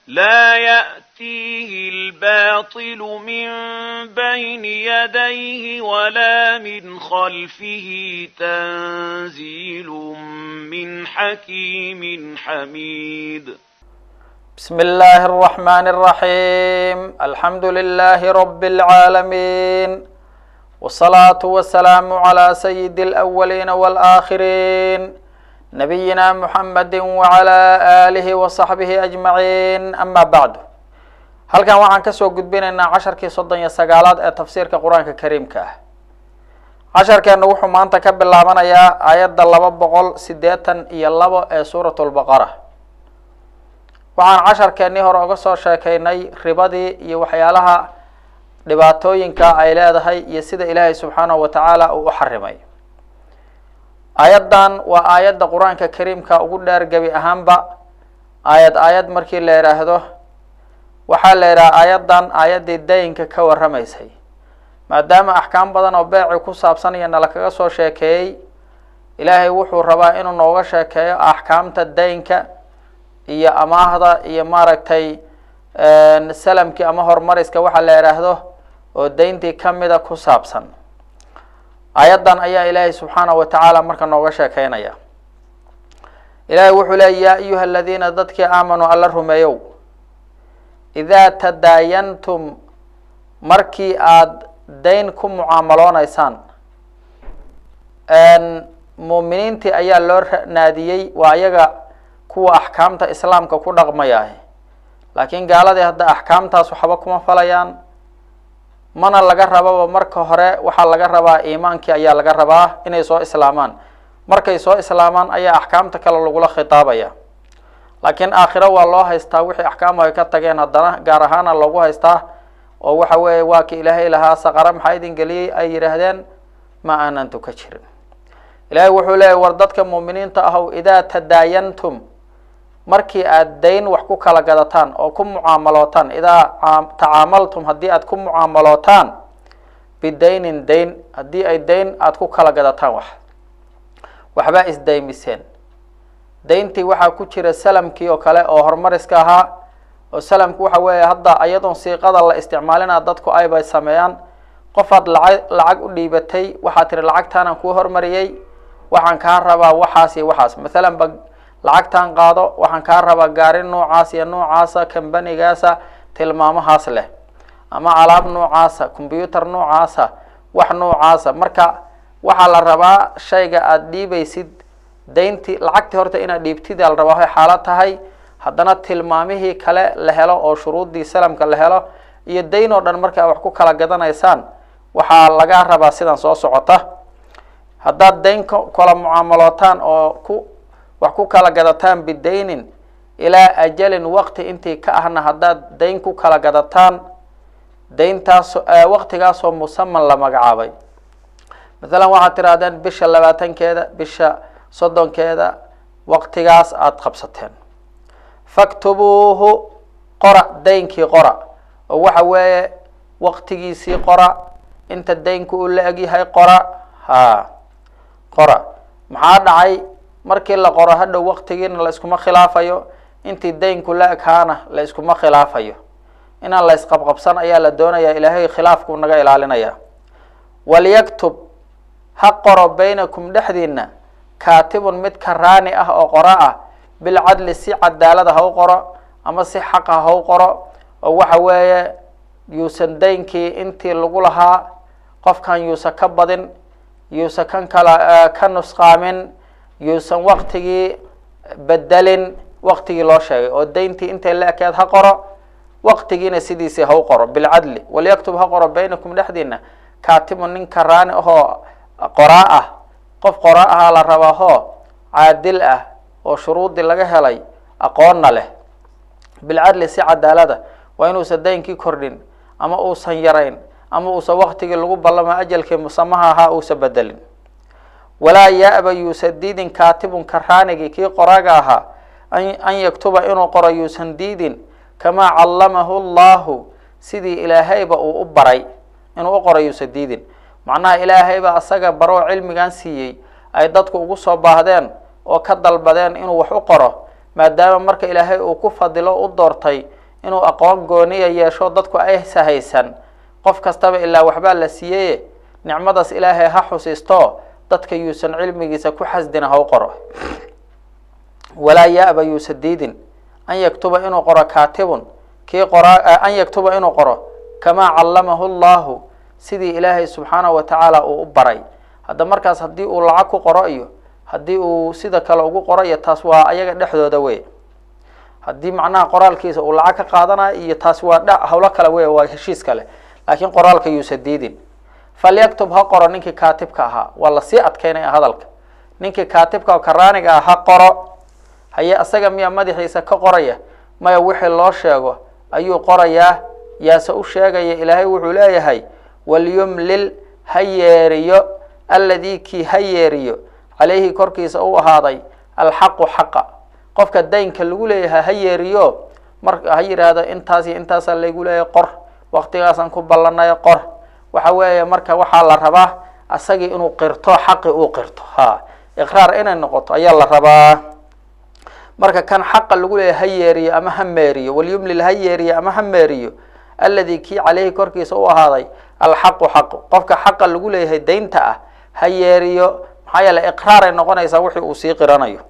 لا يأتيه الباطل من بين يديه ولا من خلفه تنزيل من حكيم حميد بسم الله الرحمن الرحيم الحمد لله رب العالمين والصلاة والسلام على سيد الأولين والآخرين نبينا محمد وعلى آله وصحبه أجمعين أما بعد هل كان وعن كسو قدبيننا عشر كي صدن يساقالات تفسير كقرآن كريم كاه عشر كان نوحو ما أنت كبل لامنا يا آيات دلبا بقول سديتا يلبا سورة البقرة وعن عشر كان نهر أقصر شاكيني ربادي يوحيالها dhibaatooyinka ay leedahay iyo sida Ilaahay subhanahu wa ta'ala uu xarimay ayadan waa aayada quraanka kariimka ugu dheer gabi ahaanba aayad markii la yiraahdo waxa la yiraahdaa ayadan aayadii daynka ka waramaysay maadaama ahkaam badan oo beec ku saabsan iyo nala kaga soo sheekeeyay Ilaahay wuxuu rabaa inuu nooga sheekeeyo ahkaamta daynka iyo amaahda iyo maaragtay salamki ama hormariska waxa la yiraahdo oo dayntii kamida ku saabsan ayadan ayaa Ilaahay subhanahu wa ta'ala marka nooga sheekeynaya Ilaahay wuxuu leeyahay ya ayuha alladina dadkii aamanu alla rumeeyow idha tadayantum markii aad dayn ku mucaamaloonaysan muuminiintii ayaa loo naadiyay waa ayaga kuwa ahkaamta islaamka ku dhaqmaya laakiin gaaladii hadda ahkaamtaas waxba kuma falayaan mana laga rabaa marka hore waxa laga rabaa iimaankii ayaa laga rabaa inay soo islaamaan markay soo islaamaan ayaa ahkaamta kale lagu la khitaabaya laakiin aakhira waa loo haystaa wixii ahkaamaha ay ka tageen hadana gaar ahaan lagu haystaa oo waxa weeye waa ki Ilaahay lahaa saqara maxay idin galiyay ay yiraahdeen ma aanantu ka jirin Ilaahay wuxuu leeyahay war dadka muuminiinta ah idha tadayantum markii aad dayn wax ku kala gadataan oo ku mucaamalootaan idha tacaamaltum hadii aad ku mucaamalootaan bidaynin dayn hadii ay dayn aad ku kala gadataan waxba isdaymiseen dayntii waxa ku jira salamkii oo kale oo hormariska ahaa oo salamku waxa weeye hadda ayadoon siiqada la isticmaalina dadku ay bay sameeyaan qofaad lacag u dhiibatay waxa tiri lacagtaan ku hormariyay waxaan ka rabaa waxaas iyo waxaas midalan lacagtaan qaado waxaan ka rabaa gaari noocaas iyo noocaasa kambanigaasa tilmaamahaas leh ama alaab noocaasa computer noocaasa wax noocaasa marka waxa la rabaa shayga aad dhiibaysid dayntii lacagtii horta inaad dhiibtid la rabaa xaalad tahay haddana tilmaamihii kale la helo oo shuruudii salamka la helo iyo dayn oo dhan marka wax ku kala gadanaysaan waxa laga rabaa sidan soo socota haddaad dayn kala mucaamalootaan oo wax ku kala gadataan bidaynin ilaa ajalin waqti intii ka ahna haddaad dayn ku kala gadataan dayntaas waqtigaas oo musamman la magacaabay midalan waxaad tirahdeen bisha 20keeda bisha 30keeda waqtigaas aad qabsateen faktubuhu qora daynkii qora oo waxa weeye waqtigiisii qora inta daynku uu la egyahay qora qora maxaa dhacay markii la qoro hadhow waqtigiina la iskuma khilaafayo intii daynku la ekaana la iskuma khilaafayo inaan la isqabqabsan ayaa la doonayaa Ilaahay khilaafku naga ilaalinaya waliyaktub ha qoro baynakum dhaxdiina kaatibun mid karaani ah oo qora ah bil cadli si cadaalada ha u qoro ama si xaq ah ha u qoro oo waxa weeye yuusan daynkii intii lagu lahaa qofkan yuusan ka badin yuusan kan kala ka nusqaamin yuusan waqtigii badalin waqtigii loo sheegay oo dayntii intee la ekeed ha qoro waqtigiina sidiisii ha u qoro bil cadli waliyaktub ha qoro baynakum dhaxdiina kaatibun nin karaani oo qoraa ah qof qoraa ah la rabaa oo caadil ah oo shuruudi laga helay aqoonna leh bil cadli si cadaalada waa inuu sadaynkii kordhin ama uu san yarayn ama uu waqtigii lagu ballama ajalkii musamaha ahaa uu sabadalin ولا يأبى يسديد كاتب كراني كي قراغاها أن يكتب إنه قرأ يسديد كما علمه الله سيدي إلهي بأو أبري إنه قرأ يسديد معناه إلهي بأساق برو علم كان سيي أي دادك أقصوا بهدين وكدل بدين إنه وحقره maadaama marka ilaahay uu ku fadilo u doortay inuu aqoon gooniya yeesho dadku ay sahaysan qof kastaba ilaa waxbaa la siiyey nicmadaas ilaahay ha xusiisto dadka yuusan cilmigiisa ku xasdin ha u qoro walaa yaaba yuusan diidin an yaktuba inuu qoro kaatibun kii qora an yaktuba inuu qoro kamaa callamahu allahu sidii ilaahay subxaanahu watacaala uu u baray hadda markaas haddii uu lacag ku qoro iyo haddii uu sida kale ugu qoro iyo taas waa ayaga dhexdooda wey haddii macnaha qoraalkiisa uu lacag ka qaadanayo iyo taas waa hawlo kale wey waa heshiis kale laakiin qoraalka yuusan diidin falyaktub ha qoro ninkii kaatibka ahaa waa lasii adkeynaya hadalka ninkii kaatibka oo karaaniga ah ha qoro haye asaga miyaa madaxiisa ka qoraya maya wixii loo sheego ayuu qorayaa yaase u sheegaya ilaahay wuxuu leeyahay walyumlil ha yeeriyo alladii kii ha yeeriyo calayhi korkiisa u ahaaday alxaqu xaqa qofka daynka lagu leeyahay ha yeeriyo marka ha yidhaahdo intaas iyo intaasaa laygu leeyahay qor waqtigaasaan ku ballanayo qor waxa weeye marka waxaa la rabaa asagii inuu qirto xaqi uu qirto iqraar inay noqoto ayaa la rabaa marka kan xaqa lagu leeyahay ha yeeriyo ama ha meeriyo walyumlil ha yeeriyo ama ha meeriyo alladii kii calayhi korkiisa u ahaaday alxaqu xaqu qofka xaqa lagu leeyahay daynta ah ha yeeriyo maxaa yeele iqraaray noqonaysaa wixii uu sii qiranayo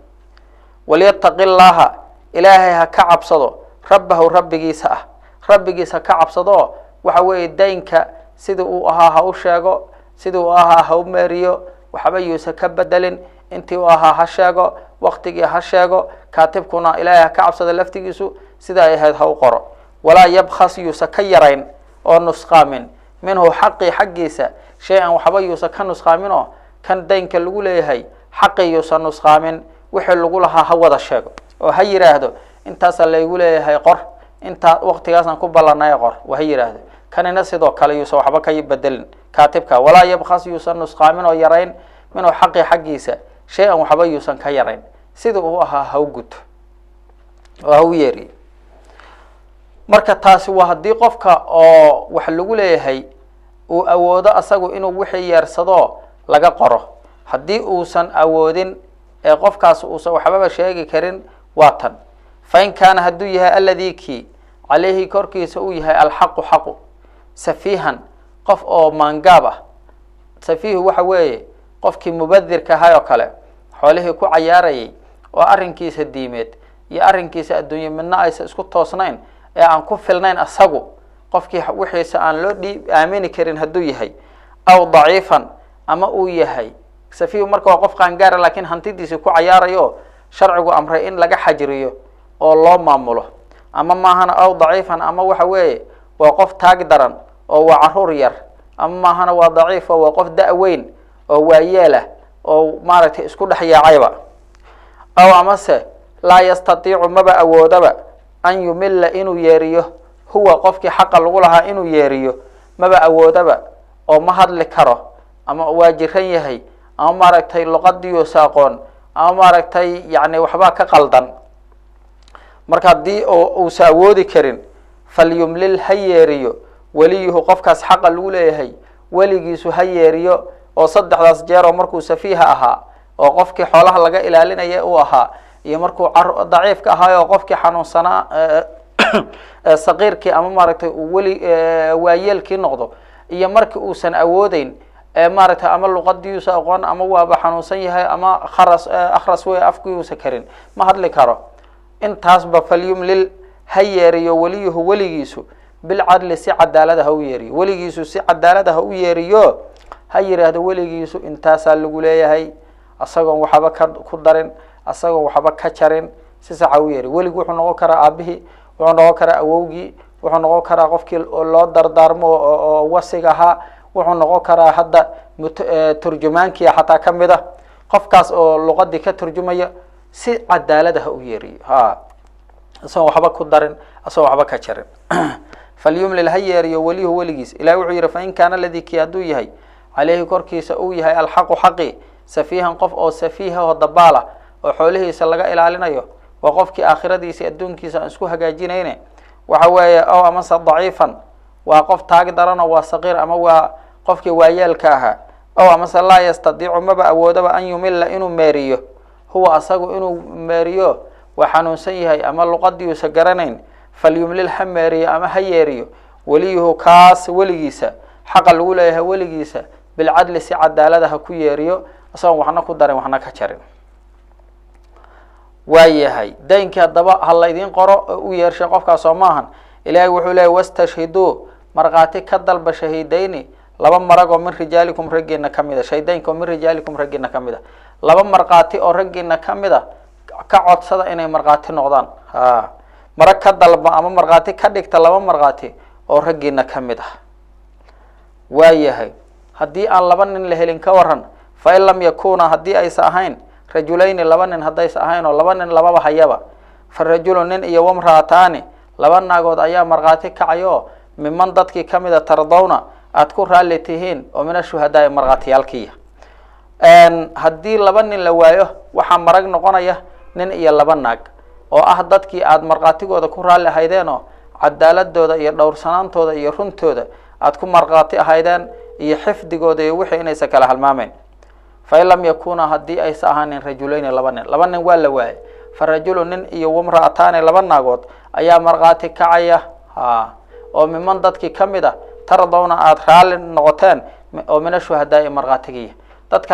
walyattaqi llaaha ilaahay ha ka cabsado rabbahu rabbigiisa ah rabbigiisa ka cabsado waxa weeye daynka sidii uu ahaa ha u sheego sidii uu ahaa ha u meeriyo waxba yuusan ka bedelin intii uu ahaa ha sheego waqtigii ha sheego kaatibkuna ilaahay ha ka cabsado laftigiisu sida ay ahayd ha u qoro walaa yabkhas yuusan ka yarayn oo nusqaamin minhu xaqii xaggiisa shay-an waxba yuusan ka nusqaamin oo kan daynka lagu leeyahay xaqii yuusan nusqaamin wixii lagu lahaa ha wada sheego oo ha yidhaahdo intaasaa laygu leeyahay qor intaa waqtigaasaan ku ballanay qor waa ha yidhaahdo kanina sidoo kale yuusan waxba ka bedelin kaatibka walaa yabkhas yuusan nusqaamin oo yarayn minhu xaqii xaggiisa shay-an waxba yuusan ka yarayn sida uu ahaa ha u guto oo ha u yeeriyo marka taasi waa haddii qofka oo wax lagu leeyahay uu awoodo asagu inuu wixii yeersado laga qoro haddii uusan awoodin ee qofkaas uusan waxbaba sheegi karin waa tan fain kaana hadduu yahay alladii kii calayhi korkiisa uu yahay alxaqu xaqu safiihan qof oo maangaab ah safiihu waxa weeye qofkii mubadirka ahay oo kale xoolihii ku cayaarayay oo arrinkiisa diimeed iyo arrinkiisa adduunye midna aysan isku toosnayn ee aan ku filnayn asagu qofkii wixiisa aan loo aamini karin hadduu yahay aw daciifan ama uu yahay safiihu marka waa qof qaangaara laakiin hantidiisii ku cayaarayo sharcigu amray in laga xajiriyo oo loo maamulo ama maahana aw daciifan ama waxa weeye waa qof taag daran oo waa caruur yar ama maahana waa daciif oo waa qof da' weyn oo waayeelah oo maaragtay isku dhex yaacayba aw amase laa yastatiicu maba awoodaba an yumilla inuu yeeriyo huwa qofkii xaqa lagu lahaa inuu yeeriyo maba awoodaba oo ma hadli karo ama waa jiran yahay ama maaragtay luqadiisa aqoon ama maaragtay yani waxbaa ka qaldan marka haddii uusa awoodi karin falyumlil ha yeeriyo weliyuhu qofkaas xaqa lagu leeyahay weligiisu ha yeeriyo oo saddexdaas jeeroo markuu safiiha ahaa oo qofkii xoolaha laga ilaalinaya uu ahaa iyo markuu daciifka ahaa oo qofkii xanuunsanaa saqiirkii ama maaragtay uu weli waayeelkii noqdo iyo markii uusan awoodeyn maaragtay ama luqadiisa aqoon ama waaba xanuunsan yahay ama akhras wey afkiisa karin ma hadli karo intaasba falyumlil ha yeeriyo weliyuhu weligiisu bilcadli si cadaalada ha u yeeriyo weligiisu si cadaalada ha u yeeriyo ha yidhaahdo weligiisu intaasaa lagu leeyahay asagoon waxba ku darin asagoon waxba ka jarin si saxa u yeeriyo weligu wuxuu noqon karaa aabihii wuxuu noqon karaa awowgii wuxuu noqon karaa qofkii loo dardaarmo oo wasiga ahaa wuxuu noqon karaa hadda turjumaankii xataa ka mid ah qofkaas oo luqadii ka turjumaya si cadaalada ha u yeeriyo asagoon waxba ku darin asagoon waxba ka jarin falyumlil ha yeeriyo weliyuhu weligiis ilahi wuxuu yihi fain kaana ladii kii hadduu yahay caleyhi korkiisa uu yahay alxaqu xaqi safiihan qof oo safiiha oo dabaala oo xoolihiisa laga ilaalinayo waa qofkii aakhiradiisa adduunkiisa aan isku hagaajinayne waxa weeye ow amase daciifan waa qof taagi darano waa saqiir ama waa qofkii waayeelka ahaa ow amase laa yastadiicu maba awoodaba an yumilla inuu meeriyo huwa asagu inuu meeriyo وحنونسن يهي أما لقدي وسجرنين فليملل حميري أما هيريو وليه كاس وليجيسا حق الأولى وليجيسا بالعدل سي عدالتها كيريو أصلا وحنا كدارين وحنا كشرين waayahay daynka daba hal idin qoro u yeershay qofka Soomahan ilaahay wuxuu leeyahay wastashhidu marqaati ka dalba shahiidayni laba marago min rijaalikum ragina kamida shaydaynka min rijaalikum ragina kamida laba marqaati oo ragina kamida ka codsada inay marqaati noqdaan marag ka dalba ama marqaati ka dhigta laba marqaati oo ragina kamida waayahay hadii aan laba nin la helin ka waran fa in lam yakuna hadii ay saahayn رجلين لبنن هدايس أهين ولبنن لبابا حيابا فالرجل نين إيا ومراتاني لبن ناقود أيام مرغاتي كعيو ممن ضدك كميدة ترضونا أتكون رالي تهين ومن الشهداء مرغاتي الكية أن هدي لبنن لوايو وحا مرق نقونايا نين إيا لبن ناق وأهددك آد مرغاتي قودا كون رالي هيدينو عدالت دودا إيا دور سنان تودا إيا رون تودا أتكون مرغاتي هيدين إيا حفظ قودا يوحي إنيسا كالها المامين فإن لم يكون هدي أي ساهن رجلين لبنن ولا واي فرجل نين إيو ومرأتان لبن ناقود أيا مرغاتي كعيا ومن ضدك كمدا ترضون رال نغتان ومن الشهداء مرغاتي ضدك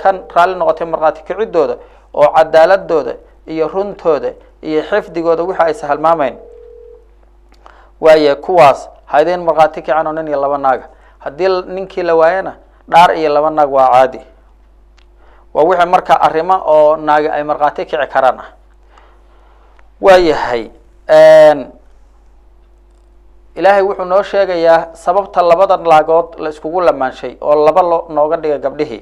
كان رال نغتان مرغاتي كعدود وعدالت دود إيو رنتود إيو حفظ قود وحا يسهل مامين ويا كواس هيدين مرغاتي كعنو نين لبن ناق هدي نينكي لواينا دار iyo laba naag waa caadi waa wixii marka arimo oo naag ay marqaati kici karaan waayahay ilaahay wuxuu noo sheegayaa sababta labada laagood la iskugu lamaanshay oo laba nooga dhiga gabdhihii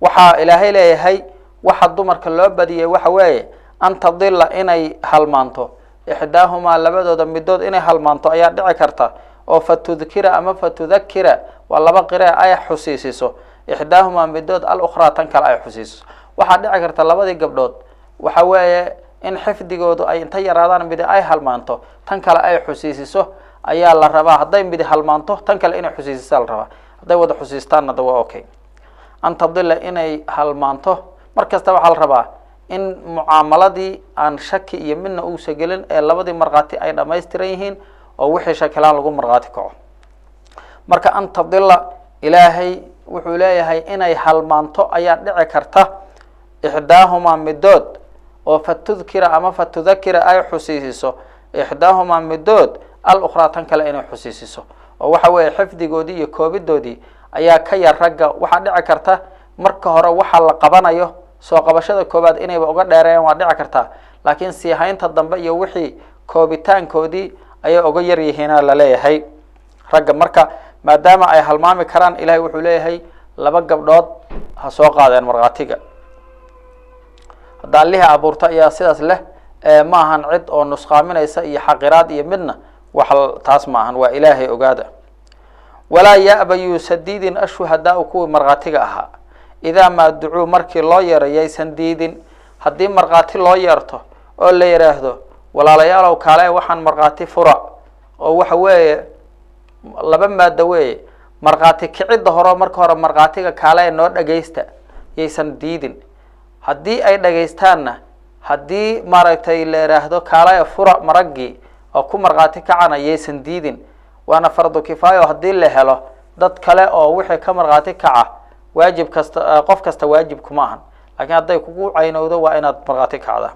waxa ilaahay leeyahay waxa dumarka loo badiyay waxa weeye anta dilla inay halmaanto ixdaahuma labadooda midood inay halmaanto ayaa dhici karta oo fatudkira ama fatudakira walaba qira ay xusiisiso ixdaahuma midod al-ukhra tan kale ay xusiisiso waxa dhici karta labadii gabdhood waxa weeye in xifdigoodu ay inta yaraadaan mid ay halmaanto tan kale ay xusiisiso ayaa la rabaa haday mid halmaanto tan kale inay xusiisiso la rabaa haday wada xusiistaan waa okay anta dilla inay halmaanto markasta waxa la rabaa in muamaladii aan shaki iyo midna uu sagelin ee labadii marqaati ay dhameystiran yihiin oo wixii shakilaan lagu marqaati kaco marka anta dilla ilaahay wuxuu leeyahay inay halmaanto ayaa dhici karta ixdaahuma midod oo fatudkira ama fatudakira ay xusiisiso ixdaahuma midod al-ukhra tan kale inay xusiisiso oo waxa weeye xifdigoodii iyo koobidoodii ayaa ka yar ragga waxa dhici karta marka hore waxa la qabanayo soo qabashada koobaad inay uga dheereeyaan waa dhici karta laakiin si haynta dambe iyo wixii koobitaankoodii ayaa uga yar yihiin la leeyahay ragga marka maadaama ay halmaami karaan ilaahay wuxuu leeyahay laba gabdhood ha soo qaadeen marqaatiga hadalliha abuurta ayaa sidaas leh ma ahan cid oo nusqaaminaysa iyo xaqiraad iyo midna wax taas ma ahan waa ilaahay ogaada walaa ya'ba yusadidin ashhada ku marqaatiga aha idaa ma ducuu markii loo yeeray sandiidin hadii marqaati loo yeerto oo la yiraahdo walaalayaal kale waxaan marqaati fura oo waxa weeye laba maado weeye marqaati kicida hore marka hore marqaatiga kale noo dhageysta yeysan diidin hadii ay dhageystaana hadii maaragtay la yiraahdo kale fura maragi oo ku marqaati kacana yeysan diidin waana fardu kifaayo hadii la helo dad kale oo wixii ka marqaati kaca waajib kasta qof kasta waajib kuma ahan laakiin haday kugu caynowdo waa inaad marqaati kacda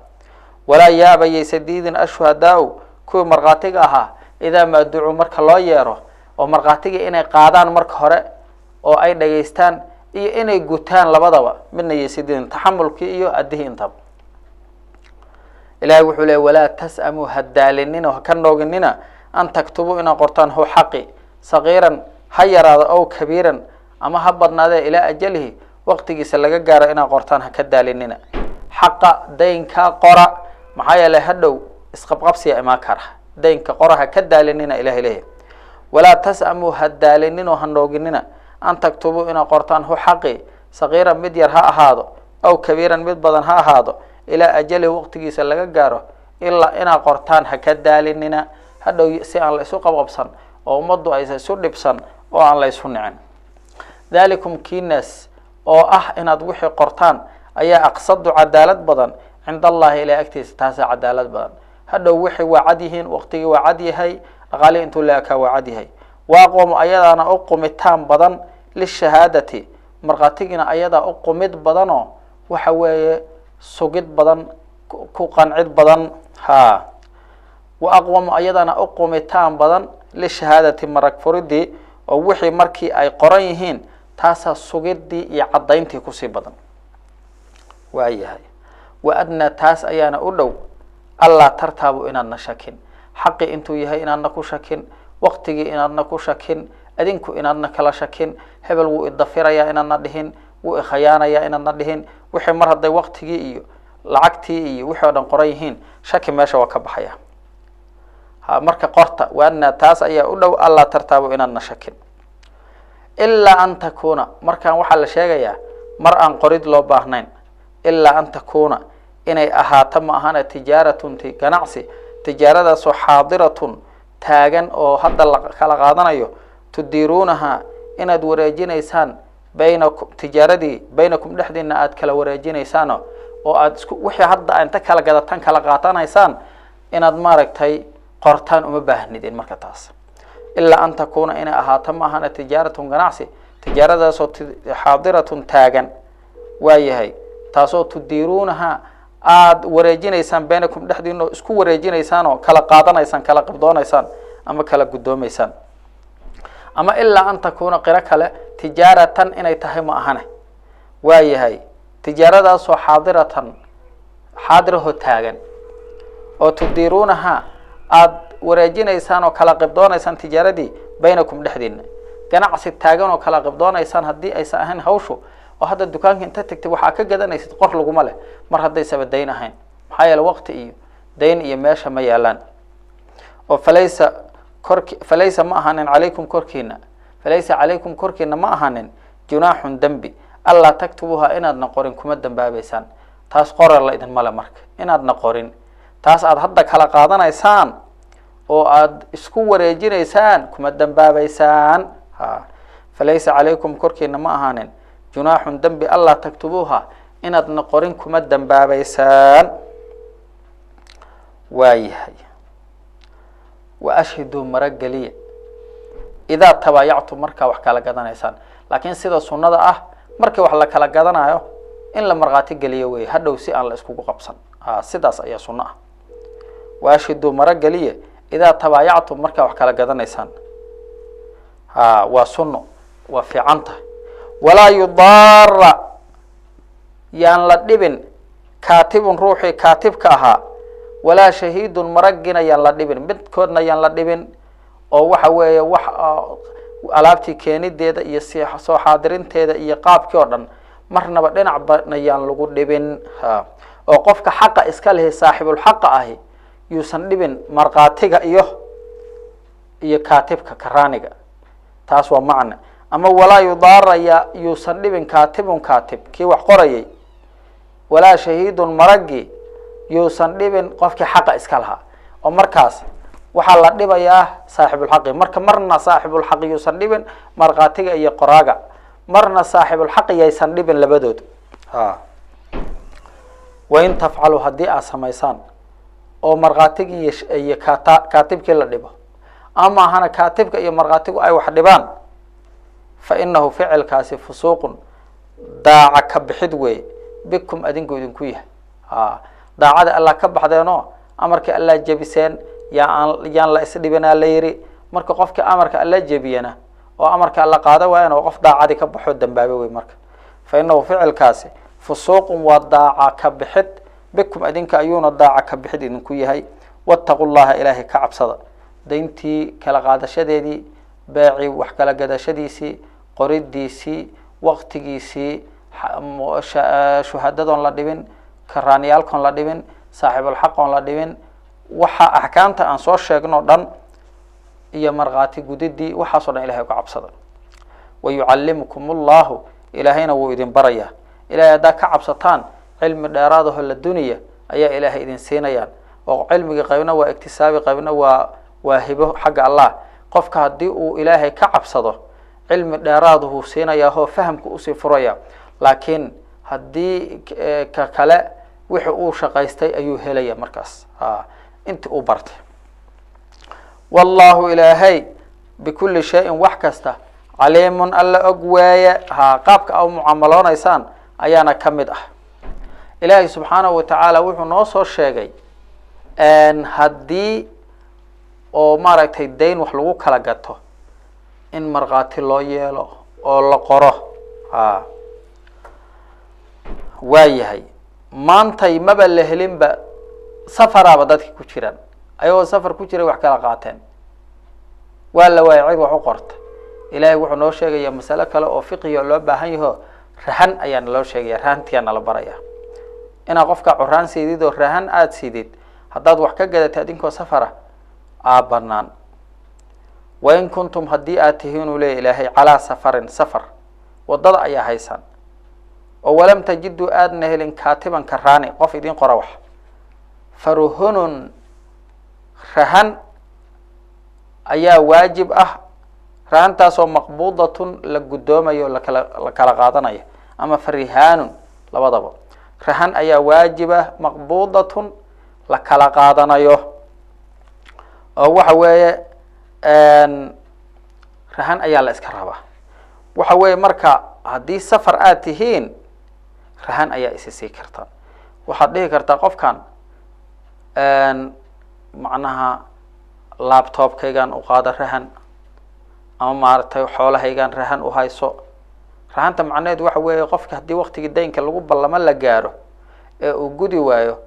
ولا يابا يسديدن الشهداء كو مرقاتيغا اها اذا ما دعوا marka loo yeero oo marqaatiga inay qaadaan marka hore oo ay dhageystaan iyo inay gutaan labadaba midna yeesidin taxamulki iyo adihi inta ilaahay wuxuu leeyahay wala tasamu hadaalinina oo ka nooginina an taktubu ina qortaan hu xaqi sagiiran hayarada oo kabiiran ama habadnaade ila ajalihi waqtigiisa laga gaaro ina qortaan ha ka daalinina xaqa daynka qora maxaa yeelay hadhow isqabqabsiya ima kara daynka qoraha ka daalinina ilaahay leeyahay wala tasamu hadaalinina ha nooginina an taktubu ina qortaan hu xaqi sagiiran mid yar ha ahaado oo kabiiran mid badan ha ahaado ila ajali waqtigiisa laga gaaro illa ina qortaan ha ka daalinina hadhow si aan la isu qabqabsan oo umadu ay isu dhibsan oo aan la isu nicin dalikum kinas oo inaad wixii qortaan ayaa aqsadu cadaalad badan cinda allahi ilahay agtiisa taasaa cadaalad badan. hadhow wixii waa cad yihiin, waqtigii waa cad yahay, dhaqaalihii intuu la ekaa waa cad yahay. waaqoomu ayadaana u qumitaan badan lishahaadati, markhaatigiina ayadaa u qumid badanoo waxa weeye sugid badan, ku qancid badan. ha wa aqwamu ayadana u qumitaan badan lishahaadati marag furidii, oo wixii markii ay qoran yihiin taasaa sugidii iyo caddayntii kusii badan. waayahay wa adnaa taas ayaana u dhow allaa tartaabu inaadna shakin, xaqi intuu yahay inaadna ku shakin, waqtigii inaadna ku shakin, adinku inaadna kala shakin, hebel wuu idafirayaa inaadna dhihin, wuu ikhayaanayaa inaadna dhihin. wixii mar hadday waqtigii iyo lacagtii iyo wixii oo dhan qoran yihiin, shaki meesha waa ka baxaya. marka qorta waadna taas ayaa u dhow allaa tartaabu inaadna shakin. ilaa an takuuna, markaan waxaa la sheegayaa mar aan qorid loo baahnayn. ilaa an takuuna inay ahaato ma ahana tijaaratun ganacsi, tijaaradaasoo xaadiratun taagan oo hadda la kala qaadanayo, tudiiruunahaa inaad wareejinaysaan baynakum, tijaaradii baynakum dhexdiina aad kala wareejinaysaan oo aad wixii hadda inta kala gadatan kala qaatanaysaan inaad maaragtay qortaan uma baahnidin. marka taas ilaa an takuuna inay ahaato ma ahana tijaaratun ganacsi, tijaaradaasoo xaadiratun taagan waayahay, taasoo tudiiruunahaa aad wareejinaysaan baynakum dhexdiina oo isku wareejinaysaan oo kala qaadanaysaan, kala qabdoonaysaan ama kala guddoomaysaan. ama ilaa an takuuna qiro kale tijaaratan inay tahay ma ahane waayahay, tijaaradaasoo xaadiratan xaadiraho taagan, oo tudiiruunahaa aad wareejinaysaan oo kala qibdoonaysaan tijaaradii baynakum dhexdiina. ganacsi taagan oo kala qibdoonaysaan haddii aysan ahayn hawshu, oo hadda dukaanka inta tagtay waxaa ka gadanaysid qor laguma leh mar haddaysaba dayn ahayn, maxaa yeele waqti iyo dayn iyo meesha ma yaalaan. oo falaysa ma ahanin calaykum korkiina, falaysa calaykum korkiina ma ahanin junaaxun dembi allaa taktubuuha inaadna qorin kuma dambaabaysaan. taas qorar la idin male marka inaadna qorin, taas aad hadda kala qaadanaysaan oo aad isku wareejinaysaan kuma dambaabaysaan. falaysa calaykum korkiina ma ahanin junaaxun dembi allaa taktubuuha inaadna qorin kuma dambaabaysaan. waayahay wa ashhiduu marageliya idaa tabaayactum markaa wax kala gadanaysaan. laakiin sida sunnada ah markii wax la kala gadanayo in la markhaati geliyo wey, hadhow si aan la iskugu qabsan. sidaas ayaa sunno ah. wa ashhiduu marageliya idaa tabaayactum markaa wax kala gadanaysaan. waa sunno, waa fiican tahay. walaa yudaara yaan la dhibin kaatibun ruuxii kaatibka ahaa, walaa shahiidun maragina yaan la dhibin, midkoodna yaan la dhibin. oo waxa weeye wax alaabtii keenideeda iyo soo xaadirinteeda iyo qaabkii oo dhan marnaba dhinacbana yaan lagu dhibin. oo qofka xaqa iska lehi saaxibulxaqa ahi yuusan dhibin markhaatiga iyo kaatibka karaaniga. taas waa macne. ama walaa yudaara yuusan dhibin kaatibun kaatib kii wax qorayay, walaa shahiidun maragi yuusan dhibin qofkii xaqa iska lahaa. oo markaas waxaa la dhibayaa saaxibulxaqi. marna saaxibulxaqi yuusan dhibin markhaatiga iyo qoraaga, marna saaxibulxaqi yaysan dhibin labadood. wain tafcalu haddii aad samaysaan oo markhaatigii iyo kaatibkii la dhibo, ama ahana kaatibka iyo markhaatigu ay wax dhibaan, fa inahu ficilkaasi fusuuqun daaca ka bixid weeye bikum adinku idinku yahay. daacada allah ka baxdeenoo amarkii allah jebiseen yaan la isdhibinaa la yiri. marka qofkii amarka alla jebiyana oo amarka alla qaada waayana oo qof daacadii ka baxoo dambaabe wey. marka fa inahu ficilkaasi fusuuqun waa daaca ka bixid bikum adinka ayuuna daaca ka bixid idinku yahay. wattaqu llaha ilaahay ka cabsada. dayntii kala qaadashadeedii, beecii wax kala gadashadiisii, qoridiisii, waqtigiisii, shuhadadoon la dhibin, karaaniyaalkoon la dhibin, saaxibulxaqoon la dhibin, waxa axkaamta aan soo sheegno dhan iyo markhaati gudidii waxaasoo dhan ilahay ka cabsada. wayucallimukum allahu ilaahayna wuu idin barayaa. ilahay haddaa ka cabsataan cilmi dheeraadaho la duniya ayaa ilaahay idin siinayaan. oo cilmigii qaybna waa iktisaabi, qaybna waa hibo xagga allah. qofka haddii uu ilaahay ka cabsado cilmi dheeraadahuu siinayaa oo fahamka usii furaya. laakiin haddii ka kale wixii uu shaqaystay ayuu helaya markaas inti uu bartay. wallahu ilaahay bikulli shayin wax kasta caliimun alla og waaye qaabka aad mucaamalonaysaan ayaana ka mid ah. ilaahay subxaanahu watacaala wuxuu noo soo sheegay haddii oo maaragtay dayn wax lagu kala gato in markhaati loo yeelo oo la qoro. waayahay maantay maba la helinba safaraaba dadki ku jiraan, ayagoo safar ku jiray wax kala qaateen, waa la waayay cid wax u qorta. ilaahay wuxuu noo sheegaya masalo kale oo fiqiyo loo baahan yaho rahan ayaa naloo sheegaya, rahantiyaa nala baraya inaad qofka curaan siidid oo rahan aada siidid haddaad wax ka gadatay adinkoo safara banaan. wain kuntum haddii aad tihiin uu leeya ilaahay calaa safarin safar wadada ayaa haysaan oo walam tajiduu aadna helin kaatiban karaani qof idin qora wax, faruhunun rahan ayaa waajib ah. rahantaasoo maqbuudatun la guddoomayo la kala qaadanayo, ama farihaanun labadaba. rahan ayaa waajib ah, maqbuudatun la kala qaadanayo oo waxa weeye rahan ayaa la iska rabaa. waxa weeye marka haddii safar aad tihiin rahan ayaa isi sii karta. waxaad dhihi kartaa qofkan macnaha laptopkaygan u qaada rahan, ama maaragtay xoolahaygan rahan u hayso. rahanta macnaheedu waxa weeye qofka haddii waktigii daynka lagu ballamo la gaaro ee uu gudi waayo,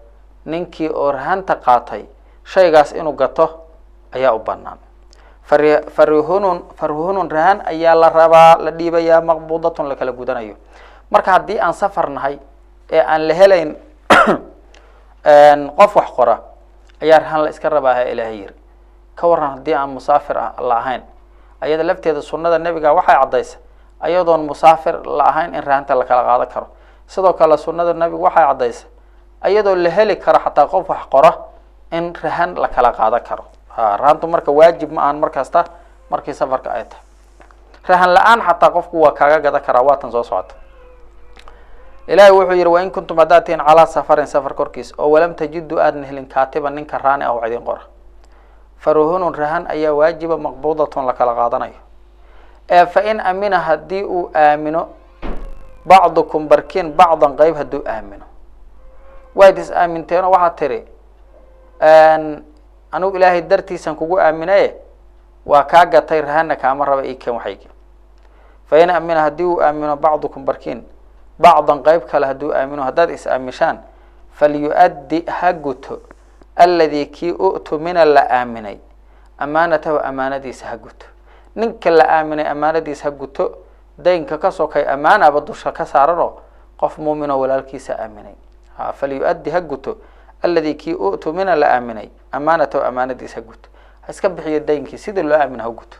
ninkii oo rahanta qaatay shaygaas inuu gato ayaa u banaan. farhunun rahan ayaa la rabaa, la dhiibayaa, maqbuudatun la kala gudanayo. marka haddii aan safar nahay ee aan la helayn qof wax qora ayaa rahan la iska rabaaha ilaahay yiri. ka waran haddii aan musaafir la ahayn, ayada lafteeda sunnada nebiga waxay caddaysa ayadoon musaafir la ahayn in rahanta la kala qaadan karo. sidoo kale sunnada nebigu waxay caddaysa ayadoo la heli karo xataa qof wax qora in rahan la kala qaadan karo. rahantu marka waajib ma ahan markasta markii safarka ay tahay. rahan la-aan xataa qofku waa kaaga gadan karaa, waatan soo socota. ilaahay wuxuu yihi wain kuntum haddaad tihiin calaa safarin safar korkiis oo walam tajiduu aadna helin kaatiban ninka raani ah idin qora, faruhunun rahan ayaa waajiba, maqbuudatun la kala qaadanayo. fain amina haddii uu aamino bacdukum barkiin bacdan qeyb hadduu aamino, waad is aaminteeno waxaad tiri anugu ilaahay dartiisan kugu aaminaye waa kaa gatay rahana kaama raba ii keen waxaygi. fain amina haddii uu aamino bacdukum barkiin bacdan qeyb kale hadduu aamino, haddaad is aamishaan falyuaddi ha guto alladii kii u'tumina la aaminay amaanatahu amaanadiisa ha guto. ninka la aaminay amaanadiisa ha guto. daynka ka sokay amaanaba dusha ka saaranoo qof muuminoo walaalkiisa aaminay. falyuaddi ha guto alladii kii u'tumina la aaminay amaanatahu amaanadiisa ha guto. ha iska bixiyo daynkii sidii loo aamina ha guto.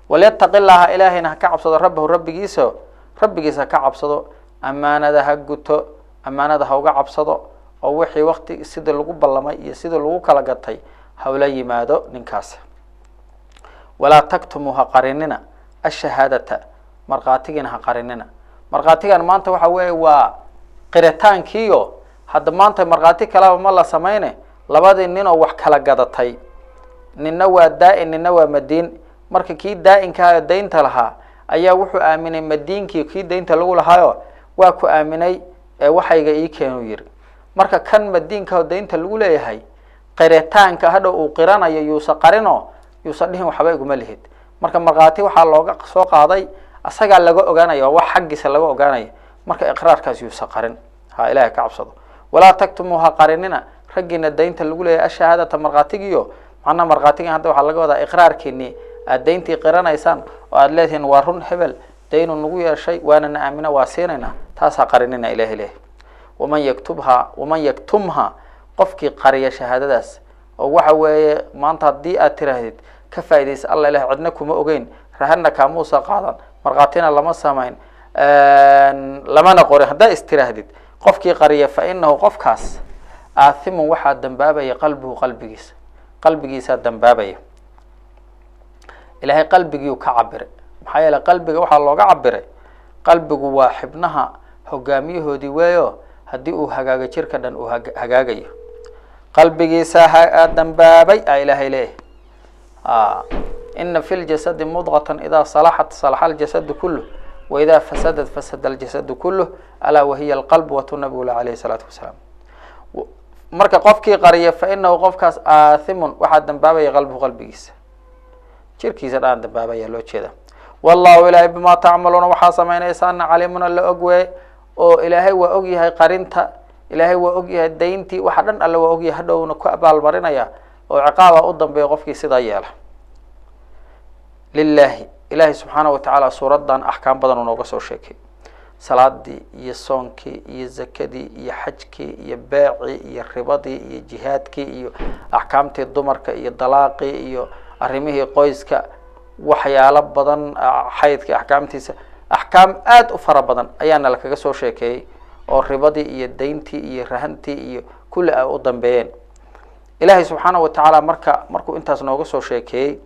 walyataqi llaaha ilaahayna ha ka cabsado rabbahu rabbigiisa ka cabsado. amaanada ha guto, amaanada ha uga cabsado oo wixii wakti sida lagu ballamay iyo sida lagu kala gatay hawla yimaado ninkaas. walaa taktumuu ha qarinina ashahaadata markhaatigiina ha qarinina. markhaatigan maanta waxa weeye waa qiritaankiiyo hadda maanta markhaati kalaba ma la samayne labadii ninoo wax kala gadatay, nina waa daa-in nina waa madiin. marka kii daa-inkaa daynta lahaa ayaa wuxuu aaminay madiinkii kii daynta lagu lahaayo waa ku aaminay waxayga ii keenu yiri. marka kan madiinka daynta lagu leeyahay qiritaanka hadha uu qiranayo yuusa qarino yuusa dhihin waxba iguma lihid. marka markhaati waxaa looga soo qaaday asagaa laga ogaanaya, wax xaggiisa laga ogaanaya. marka iqraarkaas yuusa qarin. ilaahay ka cabsado. walaa taktumuu ha qarinina raggiina daynta lagu leeyahay ashahaadata markhaatigiyo macnaa markhaatigan hadda waxaa laga wadaa iqraarkiini aad dayntii qiranaysaan oo aad leedihiin waa run hebel daynu nagu yeeshay waana na aamina waa siinayna, taasaa qarinina ilahi leh. waman yaktumha qofkii qariya shahaadadaas oo waxa weeye maanta haddii aad tiraahdid ka faaidaysa alla ilahi cidna kuma ogeyn, rahana kaamuusa qaadan, markhaatina lama samayn, lamana qorin, haddaa is tiraahdid qofkii qariya fa inahu qofkaas aathimun waxaa dambaabaya qalbuhu qalbigiisaa dambaabaya. ilaahay qalbigiiu ka cabiray, maxaa yeele qalbiga waxaa looga cabiray qalbigu waa xibnaha hogaamiyahoodii weeyo haddii uu hagaago jirka dhan uu hagaagayo qalbigiisa dambaabay aa ilaahay leeyahay ina fi ljasadi mudqatan idaa salaxat salaxa aljasadu kuluh waidaa fasadat fasada aljasadu kuluh alaa wahiya alqalb watuu nabigula alayhi salaatu wasalaam marka qofkii qariya fa inahu qofkaas aathimun waxaa dambaabaya qalbuhu qalbigiisa jirkiisa dhaan dambaabaya loo jeeda wallahu ilaahay bimaa tacmaluuna waxaa sameynaysaana caliimuna la og weeye oo ilaahay waa og yahay qarinta ilaahay waa og yahay dayntii waxa dhan alle waa og yahay hadhowna ku abaalmarinaya oo ciqaaba u dambeeya qofkii sidaa yeela lilahi ilaahay subxaanahu watacaala suuradan axkaam badan uu nooga soo sheekay salaadii iyo soonkii iyo zakadii iyo xajkii iyo beecii iyo ribadii iyo jihaadkii iyo axkaamtii dumarka iyo dalaaqii iyo arrimihii qoyska waxyaalo badan xaydka axkaamtiisa axkaam aada u fara badan ayaana lakaga soo sheekeeyey oo ribadii iyo dayntii iyo rahantii iyo kulli ay u dambeeyeen ilaahay subxaanahu watacaala markuu intaas nooga soo sheekeeyey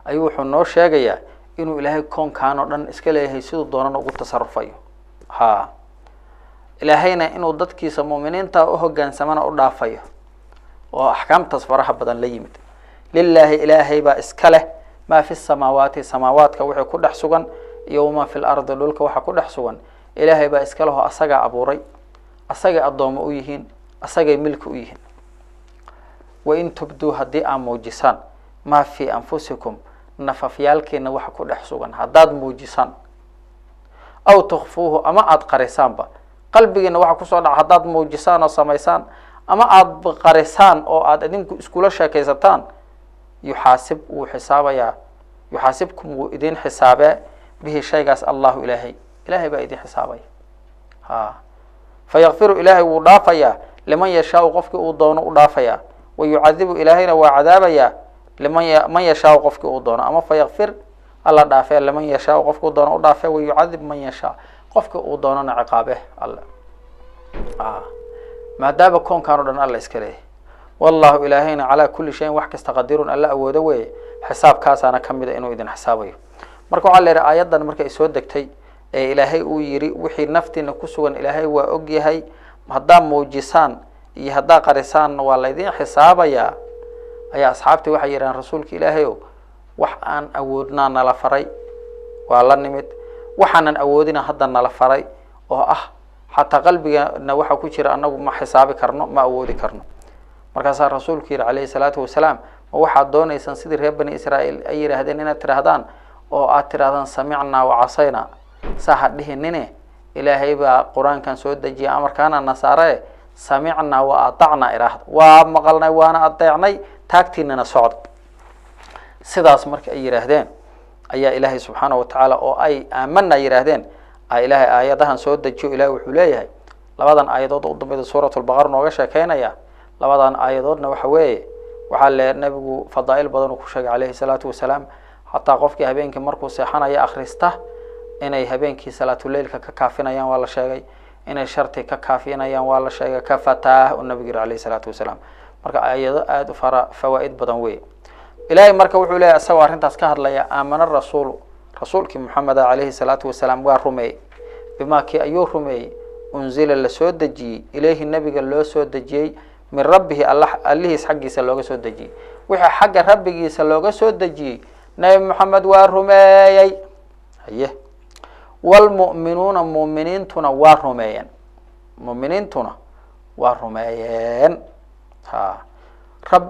ayuu wuxuu noo sheegayaa inuu ilaahay koonkaan oo dhan iska leeyahay siduu doonana ugu tasarufayo ilaahayna inuu dadkiisa mu'miniinta u hoggaansamana u dhaafayo oo axkaamtaas faraha badan la yimid lilaahi ilaahay baa iska leh maa fi samaawaati samaawaadka wixii ku dhex sugan iyo wamaa fi lardi dhulka waxa ku dhex sugan ilaahay baa iska leho asagaa abuuray asagay addoomo u yihiin asagay milki u yihiin wain tubduu haddii aad muujisaan maa fii anfusikum nafafyaalkeena waxa ku dhex sugan haddaad muujisaan aw tukfuuhu ama aada qarisaanba qalbigiina waxa kusoo dhaca haddaad muujisaan oo samaysaan ama aada qarisaan oo aada idinku iskula sheekaysataan yuxaasib wuu xisaabayaa yuxaasibkum wuu idin xisaabee bihi shaygaas allahu ilaahay baa idin xisaabaya fayakfiru ilaahay wuu dhaafayaa liman yashaau qofkii uu doono u dhaafayaa wayucadibu ilaahayna waa cadaabayaa man yashaau qofkii uu doono ama fayakfir alla dhaafee liman yashaau qofkii uu doono u dhaafee wayucadib man yashaa qofkii uu doonona ciqaabe alle maadaama koonkaan o dhan alla iska leeyahay wallahu ilaahayna calaa kulli shayin wax kasta qadirun alla awoodo weeye xisaabkaasaana kamid a inuu idin xisaabayo marka waxaa la yidhi aayaddan markay soo degtay ee ilaahay uu yidhi wixii naftiina ku sugan ilaahay waa og yahay haddaa muujisaan iyo haddaa qarisaan waa laydin xisaabayaa ayaa asxaabtii waxay yidhahaan rasuulka ilaahay o wax aan awoodnaa nala faray waa la nimid waxaanan awoodina hadda nala faray oo ah xataa qalbigana waxa ku jira anagu ma xisaabi karno ma awoodi karno markaasaa rasuulku yidhi calayhi salaatu wasalaam ma waxaad doonaysaan sidii reer bani israa'iil ay yidhaahdeen inaad tidhaahdaan oo aad tidhahdaan samicnaa wacasaynaa saa ha dhihinine ilaahay baa qur-aankan soo dejiya amarkaana nasaare samicnaa wa atacnaa idhaahda waa maqalnay waana adeecnay taagtiinana socda sidaas marka ay yidhaahdeen ayaa ilaahay subxaanahu watacaala oo ay aamanaa yidhaahdeen ilaahay aayadahan soo dejiyo ilahay wuxuu leeyahay labadan aayadood u dambayda suurat lbaqara nooga sheekeynaya labadan aayadoodna waxa weeye waxaa le nabigu fadaa'il badan uu ku sheegay calayhi salaatu wasalaam xataa qofkii habeenkii markuu seexanaya akhrista inay habeenkii salaatuleilka ka kaafinayaan waa la sheegay inay sharti ka kaafinayaan waa la sheegay ka fataah uu nabigu yiri calayhi salaatu wasalaam marka aayado aada u fawaa'id badan wey ilaahay marka wuxuu leeyahay isagoo arrintaas ka hadlaya aamana rasuulu rasuulkii maxameda calayhi salaatu wasalaam waa rumeeyey bimaa kii ayuu rumeeyey unzila la soo dejiyey ilayhi nabiga loo soo dejiyey min rabbihi allihiis xaggiisa looga soo dejiyey wixii xagga rabbigiisa looga soo dejiyey nabi maxamed waa rumeeyey haye waalmu'minuuna mu'miniintuna waa rumeeyeen mu'miniintuna waa rumeeyeen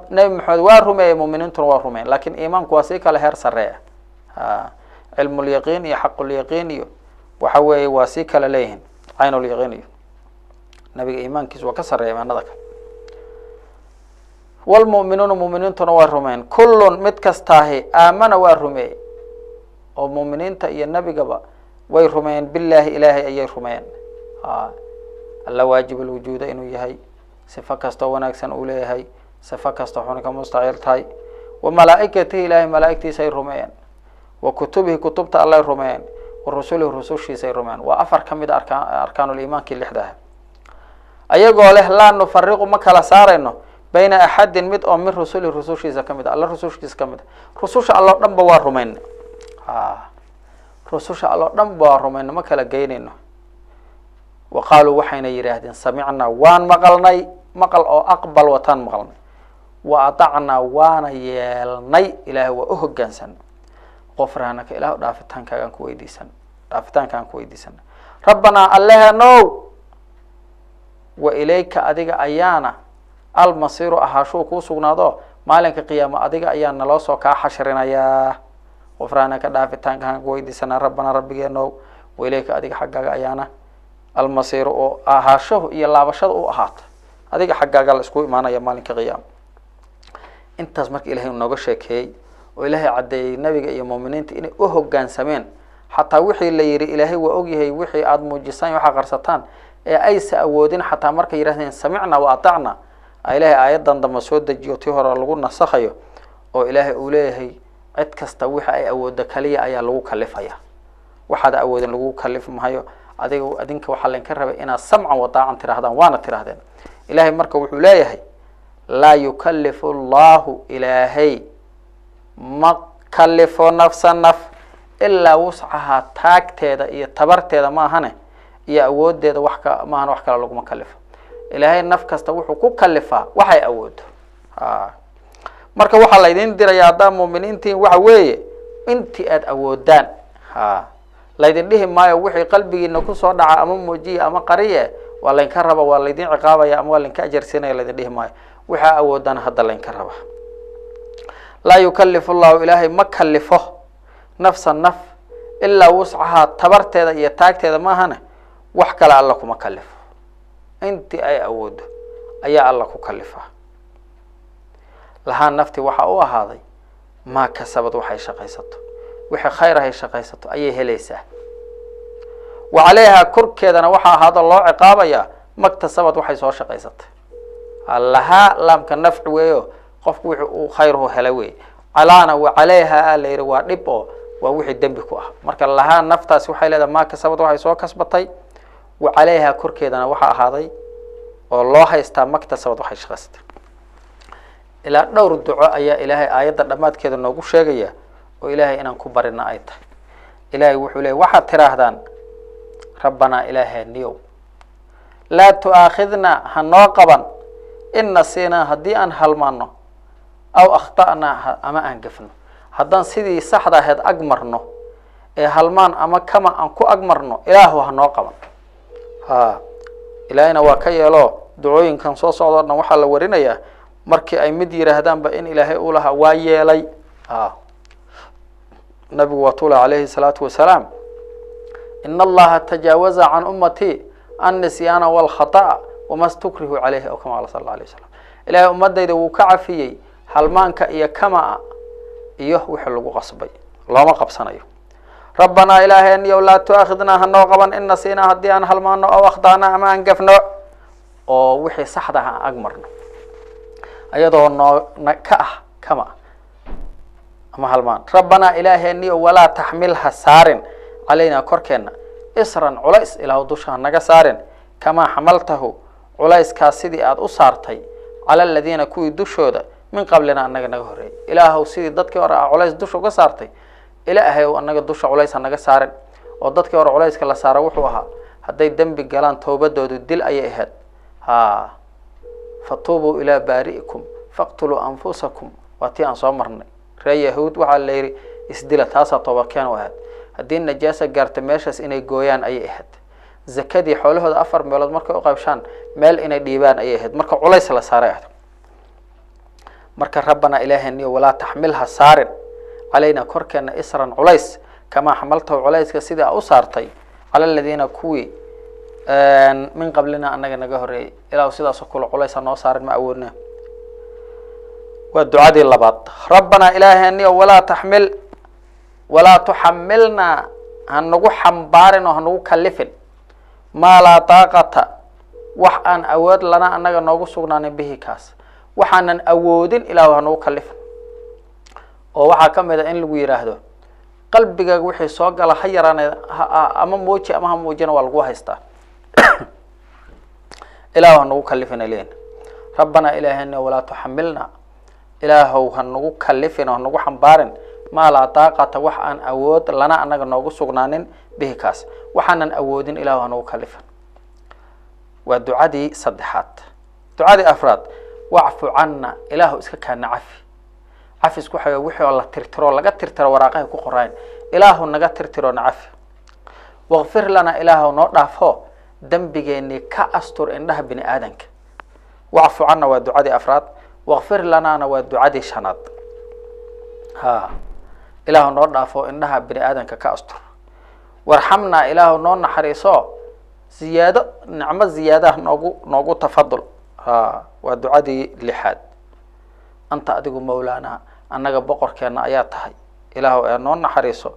nabi maxamed waa rumeeyey mu'miniintuna waa rumeeyeen laakiin iimaanku waa sii kale heer sareeya cilmulyaqiin iyo xaqulyaqiin iyo waxa weeye waa sii kale leeyihiin caynulyaqiin iyo nabiga iimaankiisu waa ka sareeya imaanada kale waalmu'minuuna mu'miniintuna waa rumeeyeen kullun mid kastaahi aamana waa rumeeyey oo mu'miniinta iyo nabigaba way rumeeyeen billaahi ilaahay ayay rumeeyeen alla waajib alwujuuda inuu yahay sifo kastoo wanaagsan uu leeyahay sifo kastoo xuni ka mustaciil tahay wa malaa'ikatihi ilaahay malaa'igtiisay rumeeyeen wa kutubihi kutubta allay rumeeyeen wa rusulihi rusushiisay rumeeyeen waa afar ka mid a arkaanuliimaankii lixdaah ayagoo leh laa nufariqu ma kala saarayno bayna axadin mid oo min rusulihi rusushiisa ka mid a alla rusushiisa ka mid a rususha alloo dhan ba waa rumayna rususha alloo dhan ba waa rumayna ma kala geynayno وقالوا وحين يراهدين سمعنا وان مقلني مقل أو أقبل وتان مقلني وأطعنا وانا يلني إله وأهجنسن غفرانك إله دافتان كان كويديسن دافتان كان كويديسن ربنا الله نو وإليك أديك أيانا المصير أحاشو كوسونادو مالك قيامة أديك أيانا لوسو كحشرنا يا غفرانك دافتان كان كويديسن ربنا ربك نو وإليك أديك حقك أيانا المصير أحاشو يلا بشر أحات أديك حقك الأسكوي معنا يا مالك قيامة intaas markii ilaahay nooga sheekeeyay oo ilaahay cadeeyay nabiga iyo muuminiinta inay u hoggaansameen xataa wixii la yiri ilaahay waa og yahay wixii aad muujisaan waxa qarsataan ee aysa awoodin xataa markay yiraahdeen samicna wa ata'na ilaahay aayadan damba soo dejiyo tii hore lagu nasakhayo oo ilaahay uu leeyahay cid kasta wixii ay awoodo kaliya ayaa lagu kalifaya waxaad awoodin lagu kalif maayo adinka waxa leen ka rabay inaad samcan wa ta'an tiraahdaan waana tiraahdeen ilaahay marka wuxuu leeyahay لا يكلف الله إلهي ما كلف نفسا نف إلا وسعها تاكتيدا إيا تبرتيدا ما هنه إيا أود ديدا وحكا ما هن وحكا لغو مكلف إلهي النف كستوحو كو كلفا وحي أود marka waxa la idin diraya dad muuminiintiin waxa weeye intii aad awoodaan la idin dhihi maayo wixii qalbigiina ku soo dhaca ama muujiye ama qariye waa la idin raba waa la idin ciqaabaya ama waa la idin ajarsinaya la idin dhihi maayo waxa awoodaan hadda la idin raba la yukallifu Allahu ilaahi ma kallifo nafsan naf illa wus'aha tabarteeda iyo taagteeda ma ahana wax kale alla kuma kallifo intii ay awoodo ayaa alla ku kallifa laha nafti waxa uu ahaaday ma kasabad waxay shaqaysato wixii khayr ay shaqaysato ayay helaysaa وعليها كركيدنا waxa ahaado loo ciqaabaya maktasabad waxay soo shaqaysatay allaha lamka nafci weeyo qofku wixii uu khayr u helay weey alaana wa عليها leeyr waa dhibo waa wixii dambi ku ah marka laha naftaas waxay leedahay ma kasabad waxay soo kasbatay وعليها كركيدنا waxa ahaaday oo loo haystaa maktasabad waxay shaqaysatay ila dhowr duco ayaa ilaahay aayada dhamaadkeeda noogu sheegaya oo ilaahay inaan ku barina ay tahay ilaahay wuxuu leeyahay waxa tiraahdaan ربنا إله نيو لا تؤاخذنا هنوقبا إن نسينا هدي أن هلمانو أو أخطأنا أما أنقفنا هدان سيدي صحدا هد أقمرنو هلمان أما كما أنكو أقمرنو إلهو هنوقبا إلهينا واكي الله دعوين كان صوص عضرنا وحال ورينيا مركي أي مدير هدان بإن إلهي أولها وايالي نبي وطول عليه الصلاة والسلام إن الله تجاوز عن أمتي النسيان والخطأ وما استكره عليه أو كما صلى الله عليه وسلم إلى أمتي إذا وكعفي هلمانك إيا كما إيه وحلقوا قصبي اللهم قبصنا إيه ربنا إلهي أن لا تؤاخذنا هنوقبا إن نسينا هديان هلمان أو أخطأنا أما أنقفنا أو وحي صحدها أقمرنا أيضا نكأه كما أما هلمان ربنا إلهي أن ولا تحملها سار علينا كركنا إسرا علايس إلى دوشها نجسارن كما حملته علايس كاسدي أد أسارتي على الذين كوي دوشودا من قبلنا أنك نجهري إلهه سيدي ضدك ورا علايس دوشو قصارتي إلهه وأنك دوش علايس نجسارن وضدك ورا علايس كلا سار وحوها هدي الدم بجلان توبة دود الدل أي إهد فتوبوا إلى بارئكم فاقتلوا أنفسكم واتي أن صامرني رأي يهود وعلى ليري إسدلت هاسا توبة كانوا هاد haddii najaasa gaarto meeshaas inay gooyaan ayay ahayd zakadii xoolahooda 4 meelood markay u qaybshaan meel inay dhiibaan ayay ahayd marka culays la saaray ah marka rabbana ilaahani wala tahmilha saarin علينا korkeena isran culays kama xamaltahu culayska sida u saartay على الذين kuwi min qablina anaga naga horeey ilaa sidaas oo kale culays noo saarin ma awoodna waa ducadii labaad rabbana ilaahani wala tahmil ولا تحملنا هنغو حمبارن وهنغو كلفن ما لا طاقة وحان أود لنا أننا نغو سغنان به كاس وحان أودين إلى وهنغو كلفن ووحا كميدا إن لغو يراهدو قلبك وحي سوق على حيران أما موجي أما هم موجين والغو هايستا إلى وهنغو كلفن إلين ربنا إلهنا ولا تحملنا إلهو هنغو كلفن وهنغو حمبارن ما لا طاقة وحان أود لنا أننا نوغو سغنانين به كاس وحانا أودين إله ونو كلفا ودعادي صدحات دعادي أفراد واعف عنا إله إسكا كان عفي عفي إسكو حيو وحي الله ترترو لغا ترترو وراقه كو قرآن إله نغا ترترو نعفي واغفر لنا إله نوضعفو دنبغيني كأستر إنها بني آدنك واعف عنا ودعادي أفراد واغفر لنا ودعادي شناد ها إله نوضعفو إنها بني آدنك كأستر وارحمنا إله نون حريصو زيادة نعمة زيادة نوغو تفضل ها ودعادي لحاد أنت أدقو مولانا أنك بقر كان آياتها إله نون حريصو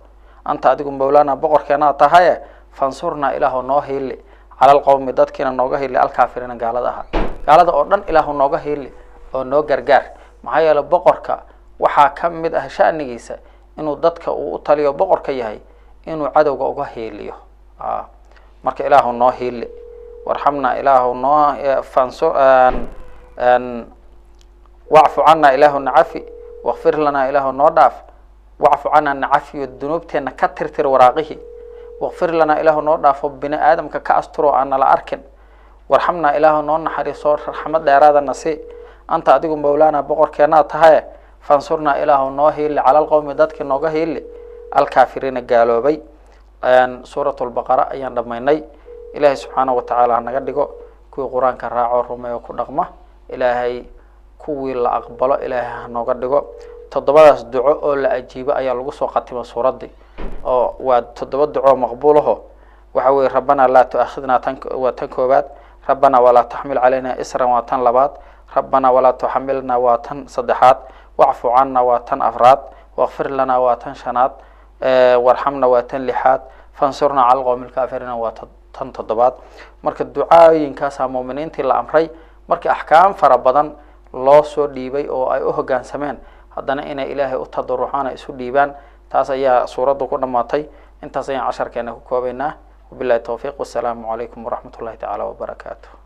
أنت أدقو مولانا بقر كان تهاي فانصرنا إله نوهي اللي على القوم دادكينا نوغه اللي الكافرين قالدها أردن إله نوغه اللي ونو غرغار maxaa yeelay boqorka waxaa ka mid ah shanigiisa inuu dadka uu taliyo boqorka yahay inuu cadowga uga heeliyo marka ilaahu noo heeli warhamna ilaahu noo fanso wa'fu anna ilaahu na'afi waghfir lana ilaahu noo dhaaf wa'fu anna na'afi dunubteena ka tirtir waraaqihi waghfir lana ilaahu noo dhaafo bini aadamka ka asturo aan la arkin warhamna ilaahu noo naxariiso raxmad dheeraada nasi أنت أديكم مولانا بقر كنا تهاي فانصرنا إله نوهي اللي على القوم ذاتك نوهي اللي الكافرين قالوا بي أن سورة البقرة أيان دميني إلهي سبحانه وتعالى نقدقو كوي قرآن كراعو رمي وكو نغمة إلهي كوي لا أقبل إلهي نقدقو تضبط الدعاء لا أجيب أي لغس وقتم سورة دي وتضبط الدعاء مقبوله وحوي ربنا لا تأخذنا وتنكوبات ربنا ولا تحمل علينا إسرا وتنلبات ربنا ولا تحملنا واتن صدحات واعف عنا واتن أفراد واغفر لنا واتن شنات وارحمنا واتن لحات فانصرنا على القوم الكافرين واتن تضبات مرك الدعاء ينكاسا مؤمنين تلا أمري مرك أحكام فربضان الله سور ديبي أو أي أهجان سمين هذانا إن إلهي أتضرعنا يسور ديبان تاسا يا سورة دكتور ماتي انت سيا 10 كأنه كوبينا وبالله التوفيق والسلام عليكم ورحمة الله تعالى وبركاته.